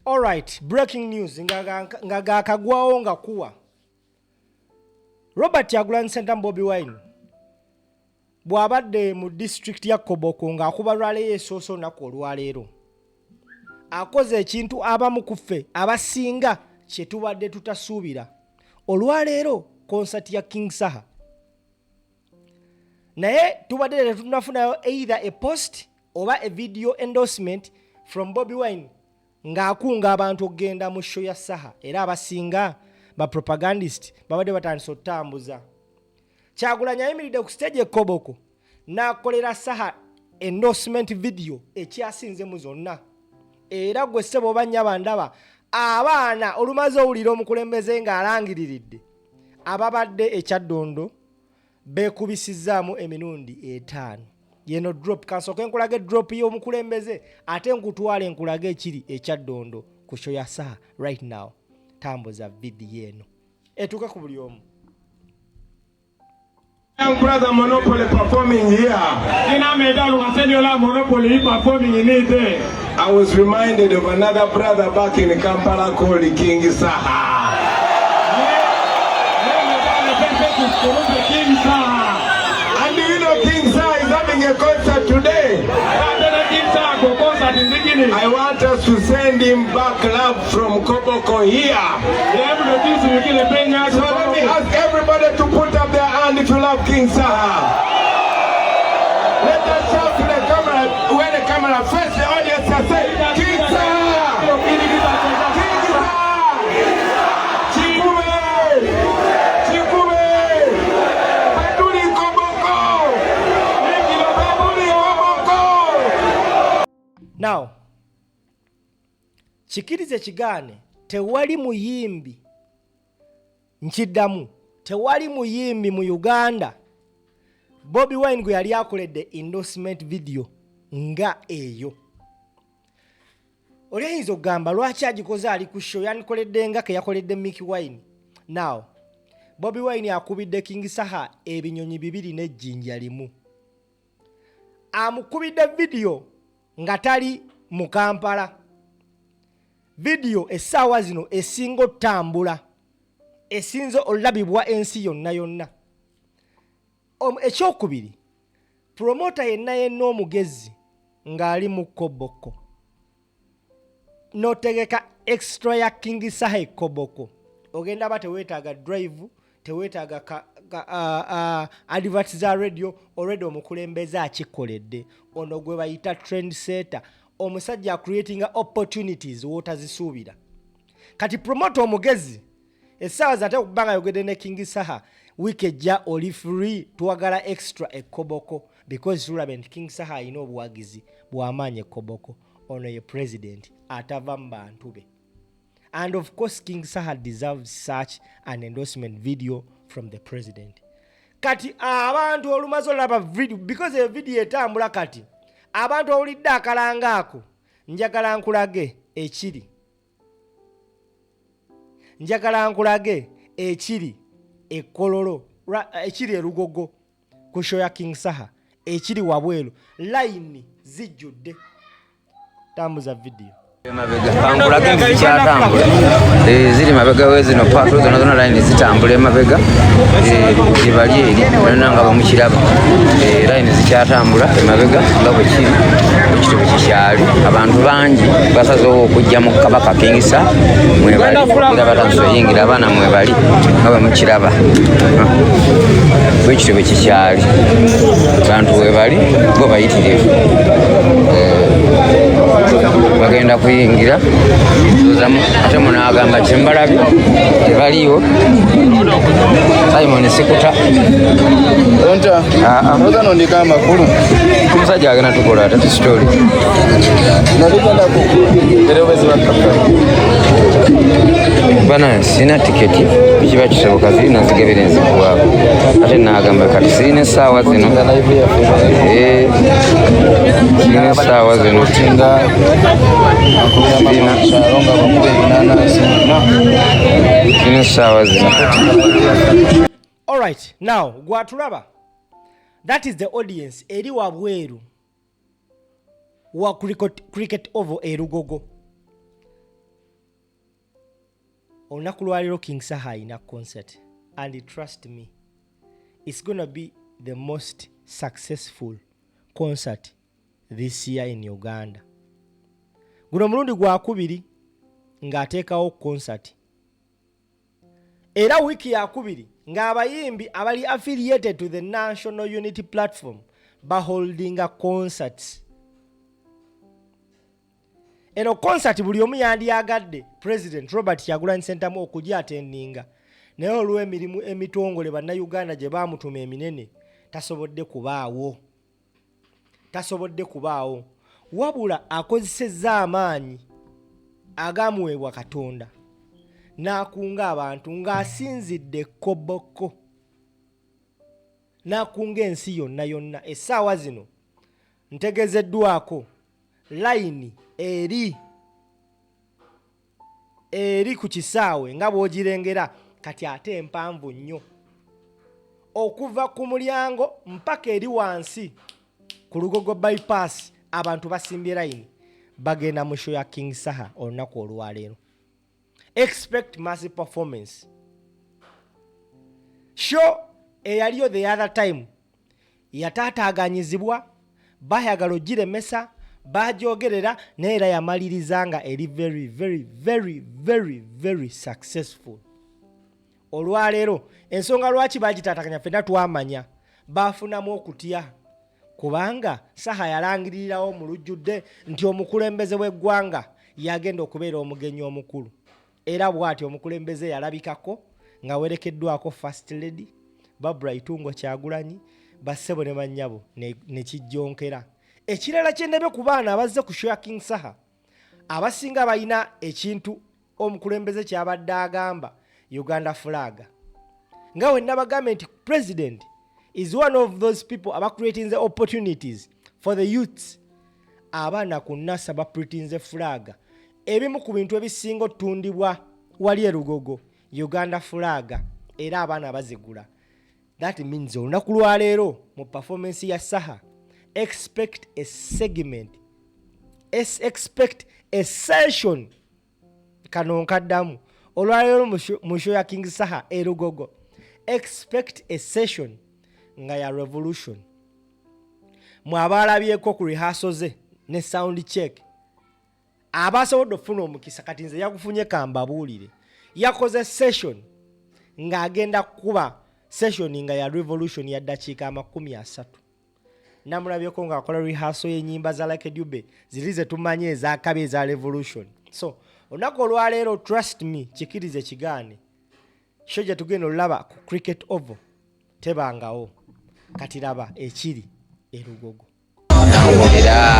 All right, breaking news nga kagwawo nga kuwa. Robert Kyagulanyi Ssentamu Bobi Wine bw'abadde mu district ya Koboko ng'akuba lwaleero esooso olunaku olwaleero. Akoze ekintu abamu ku ffe abasinga kye tubadde tutasuubira. Olwaleero concert ya King Saha. Naye tubadde tetunafunayo either a post oba a video endorsement from Bobi Wine ng'akunga abantu okugenda mu show ya Saha, era abasinga ba propagandist babadde batandise okutambuza. Kyagulanyi ayimiridde ku stage e Koboko n'akolera Saha endorsement video ekyasinze mu zonna. Era gwe ssebo oba nnyaba ndaba abaana olumaze owulira omukulembeze ng'alangiriridde ababadde ekyaddondo beekubisizzaamu emirundi 5. Yeno drop kansooke nkulage drop y'omukulembeze ate nkutwale enkulage ekiri ekyaddondo ku show ya Saha right now. Tambuza video eno etuuke ku buli omu. Young brother Monopoly performing here. I was reminded of another brother back in Kampala called King Saha. And do you know King Saha is having a concert today? I want us to send him back love from Koboko here. So let me ask everybody to put up their hand if you love King Saha. Let us shout to the camera, where the camera face the audience and say, King Saha! King Saha! Chikume! Chikume! Baduli Koboko! Baduli Koboko! Now, kikirize kigane tewali muyimbi nkiddamu tewali muyimbi mu Uganda Bobi Wine gwe yali akoledde endorsement video nga eyo. Oliyinza okugamba lwaki agikoze ali ku show yanikoledde nga ke yakoledde Mickey Wine. Now, Bobi Wine akubidde King Saha ebinyonyi 2 n'ejjinja limu. Amukubidde video nga tali mu Kampala. Video essaawa zino esinga otambula esinzo olabibwa ensi yonna yonna. Ekyokubiri, promota yenna omugezi ng'ali mu Koboko n'otegeka extra ya King Saha Koboko, ogenda ba teweetaaga drive, teweetaaga advert za radio, already omukulembeze akikoledde. Ono gwe bayita trend setter, omusajja creating opportunities wotazisuubira. Kati promote omugezi essaawa zate okubanga yogedde ne King Saha week ejja oli free tuwagala extra e Koboko because tulaba nti King Saha alina obuwagizi bw'amaanyi e Koboko. Ono ye president atava mu bantu be. And of course King Saha deserves such an endorsement video from the president. Kati abantu olumaze olaba video because a video etambula kati abantu owulidde akalanga ako njagala nkulage ekiri. Njagala nkulage ekiri ekololo ekiri erugogo ku show ya King Saha ekiri wabweru line zijjudde. Tambuza video. Mabega zikyatambula ziri mabega we zino patrol zona line zitambula mabega zibali eri nanga bamukiraba line zikyatambula mabega nga bwe kiri ekitabo kikyali abantu bangi basaze okujja mu Kabaka King Saha mwebali era batanso yingira abana mwebali nga bamukiraba ekitabo kikyali abantu webali bo bayitirivu bagenda kuyingira tuzamu ate munagamba kyembalabi tebaliyo Simon Sikuta Onta amoza nondika amakulu kumusajja agenda tukola ate story nalipanda ku derewezi bakaka bana sina tiketi bikiba kisoboka zina zigebere nzikuwako ate nagamba kati sirina essaawa zino sirina essaawa zino All right, now gwatulaba, that is the audience eri wabweru wa cricket over erugogo. olunaku lwaliro King Saha alina concert, and trust me, it's gonna be the most successful concert this year in Uganda. Guno mulundi gwa kubiri ng'ateekawo concert, era wiki ya kubiri ng'abayimbi abali affiliated to the National Unity Platform baholdinga concerts. Eno concert buli omu yandyagadde President Robert Kyagulanyi Ssentamu okugyatendinga, naye olw'emirimu emitongole bannayuganda gye baamutuma eminene tasobodde kubaawo, wabula akozesezza amaanyi agamuweebwa Katonda n'akunga abantu ng'asinzidde Koboko, n'akunga ensi yonna. Essaawa zino ntegezeddwako layini eri ku kisaawe nga bw'ogirengera kati ate empanvu nnyo, okuva ku mulyango mpaka eri wansi ku Lugogo bypass. Abantu basimbye layini bagenda mu show ya King Saha olunaku olwaleero. Expect massive performance. Show eyaliyo the other time yataataaganyizibwa, bayagala ogiremesa, bajogerera, naye era yamaliriza nga eri very successful. Olwaleero ensonga lwaki bagitaataganya ffenna twamanya, baafunamu okutya, kubanga Saha yalangiririrawo mu lujjudde nti omukulembeze w'eggwanga yagenda okubeera omugenyi omukulu, era bw'ati omukulembeze yalabikako nga werekeddwako First Lady Barbara Itungo Kyagulanyi, bassebo ne bannyabo ne kijjonkera. Ekirala ky'endebe ku baana abazze ku show ya King Saha, abasinga balina ekintu omukulembeze kyabadde agamba, Uganda flag. Nga wenna bagambye nti President is one of those people about creating the opportunities for the youths. Abaana ku NASA bapretinze flag. Ebimu ku bintu ebisinga otundibwa wali e Lugogo, Uganda flag, era abaana bazigula. That means olunaku lwaleero mu performance ya Saha, expect a segment, expect a session kanonkaddamu olwaleero mu show ya King Saha e Lugogo. Expect a session nga ya revolution. Mwabalabyeko ku rehearsal ze ne sound check, abasobodde okufuna omukisa kati nze yakufunye kambabuulire, yakoze session ng'agenda kuba session nga ya revolution ya ddakiika 30. Namulabyeko ng'akola rehearsal y'ennyimba za Like Dube ziri ze tumanye ezakabi eza revolution. So olunaku olwaleero, trust me, kikirize kigaane, show gye tugenda olaba ku Cricket Oval tebangawo, kati laba ekiri e Lugogo. Era